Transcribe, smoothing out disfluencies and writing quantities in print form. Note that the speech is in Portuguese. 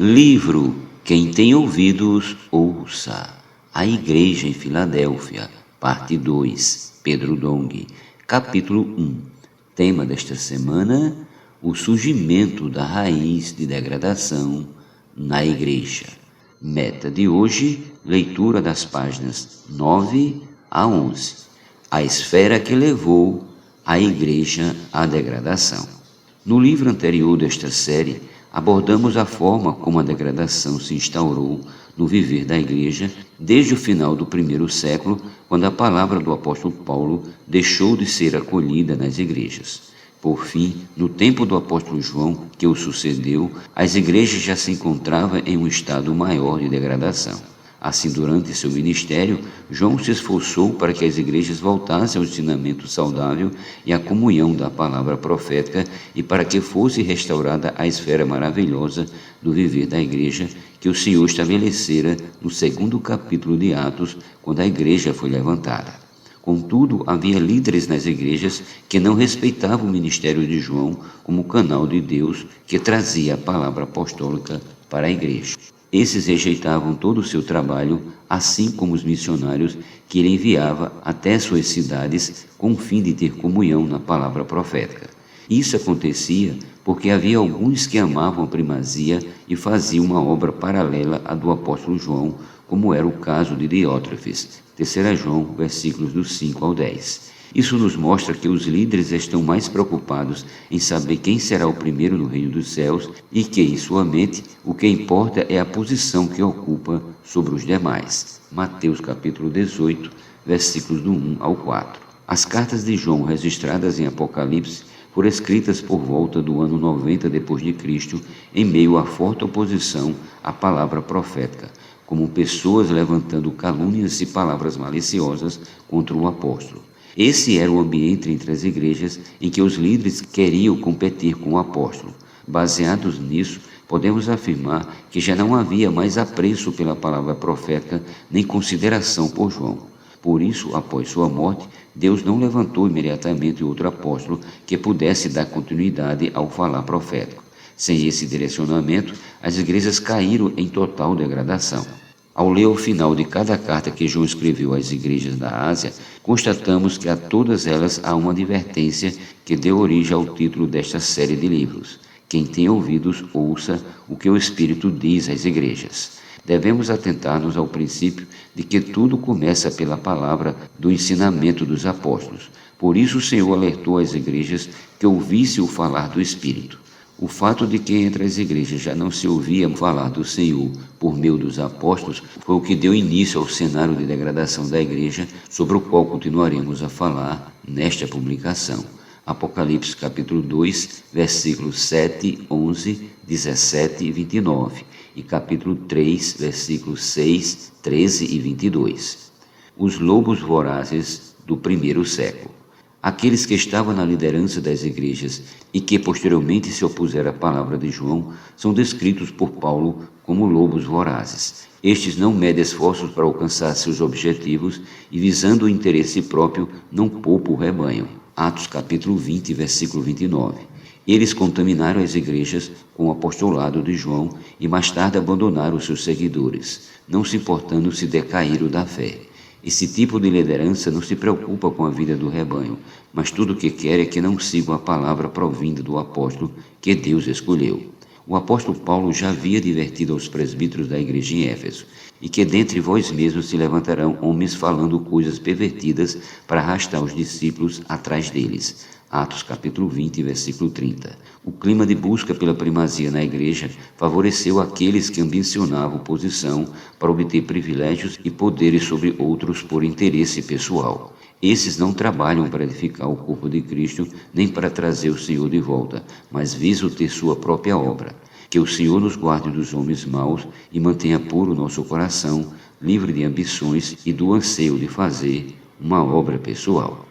Livro Quem tem ouvidos, ouça. A Igreja em Filadélfia, parte 2, Pedro Dong, capítulo 1. Tema desta semana: o surgimento da raiz de degradação na Igreja. Meta de hoje: leitura das páginas 9 a 11. A esfera que levou a Igreja à degradação. No livro anterior desta série, abordamos a forma como a degradação se instaurou no viver da Igreja desde o final do primeiro século, quando a palavra do apóstolo Paulo deixou de ser acolhida nas igrejas. Por fim, no tempo do apóstolo João, que o sucedeu, as igrejas já se encontravam em um estado maior de degradação. Assim, durante seu ministério, João se esforçou para que as igrejas voltassem ao ensinamento saudável e à comunhão da palavra profética e para que fosse restaurada a esfera maravilhosa do viver da igreja que o Senhor estabelecera no 2º capítulo de Atos, quando a igreja foi levantada. Contudo, havia líderes nas igrejas que não respeitavam o ministério de João como canal de Deus que trazia a palavra apostólica para a igreja. Esses rejeitavam todo o seu trabalho, assim como os missionários que ele enviava até suas cidades com o fim de ter comunhão na palavra profética. Isso acontecia porque havia alguns que amavam a primazia e faziam uma obra paralela à do apóstolo João, como era o caso de Diótrefes. 3 João, versículos do 5 ao 10. Isso nos mostra que os líderes estão mais preocupados em saber quem será o primeiro no reino dos céus e que, em sua mente, o que importa é a posição que ocupa sobre os demais. Mateus capítulo 18, versículos do 1 ao 4. As cartas de João registradas em Apocalipse foram escritas por volta do ano 90 d.C., em meio à forte oposição à palavra profética, como pessoas levantando calúnias e palavras maliciosas contra o apóstolo. Esse era o ambiente entre as igrejas em que os líderes queriam competir com o apóstolo. Baseados nisso, podemos afirmar que já não havia mais apreço pela palavra profética nem consideração por João. Por isso, após sua morte, Deus não levantou imediatamente outro apóstolo que pudesse dar continuidade ao falar profético. Sem esse direcionamento, as igrejas caíram em total degradação. Ao ler o final de cada carta que João escreveu às igrejas da Ásia, constatamos que a todas elas há uma advertência que deu origem ao título desta série de livros. Quem tem ouvidos, ouça o que o Espírito diz às igrejas. Devemos atentar-nos ao princípio de que tudo começa pela palavra do ensinamento dos apóstolos. Por isso o Senhor alertou as igrejas que ouvissem o falar do Espírito. O fato de que entre as igrejas já não se ouvia falar do Senhor por meio dos apóstolos foi o que deu início ao cenário de degradação da igreja, sobre o qual continuaremos a falar nesta publicação. Apocalipse capítulo 2, versículos 7, 11, 17 e 29 e capítulo 3, versículos 6, 13 e 22. Os lobos vorazes do primeiro século. Aqueles que estavam na liderança das igrejas e que posteriormente se opuseram à palavra de João são descritos por Paulo como lobos vorazes. Estes não medem esforços para alcançar seus objetivos e, visando o interesse próprio, não poupam o rebanho. Atos capítulo 20, versículo 29. Eles contaminaram as igrejas com o apostolado de João e mais tarde abandonaram os seus seguidores, não se importando se decaíram da fé. Esse tipo de liderança não se preocupa com a vida do rebanho, mas tudo o que quer é que não sigam a palavra provinda do apóstolo que Deus escolheu. O apóstolo Paulo já havia advertido aos presbíteros da igreja em Éfeso, e que dentre vós mesmos se levantarão homens falando coisas pervertidas para arrastar os discípulos atrás deles. Atos capítulo 20, versículo 30. O clima de busca pela primazia na igreja favoreceu aqueles que ambicionavam posição para obter privilégios e poderes sobre outros por interesse pessoal. Esses não trabalham para edificar o corpo de Cristo, nem para trazer o Senhor de volta, mas visam ter sua própria obra. Que o Senhor nos guarde dos homens maus e mantenha puro o nosso coração, livre de ambições e do anseio de fazer uma obra pessoal.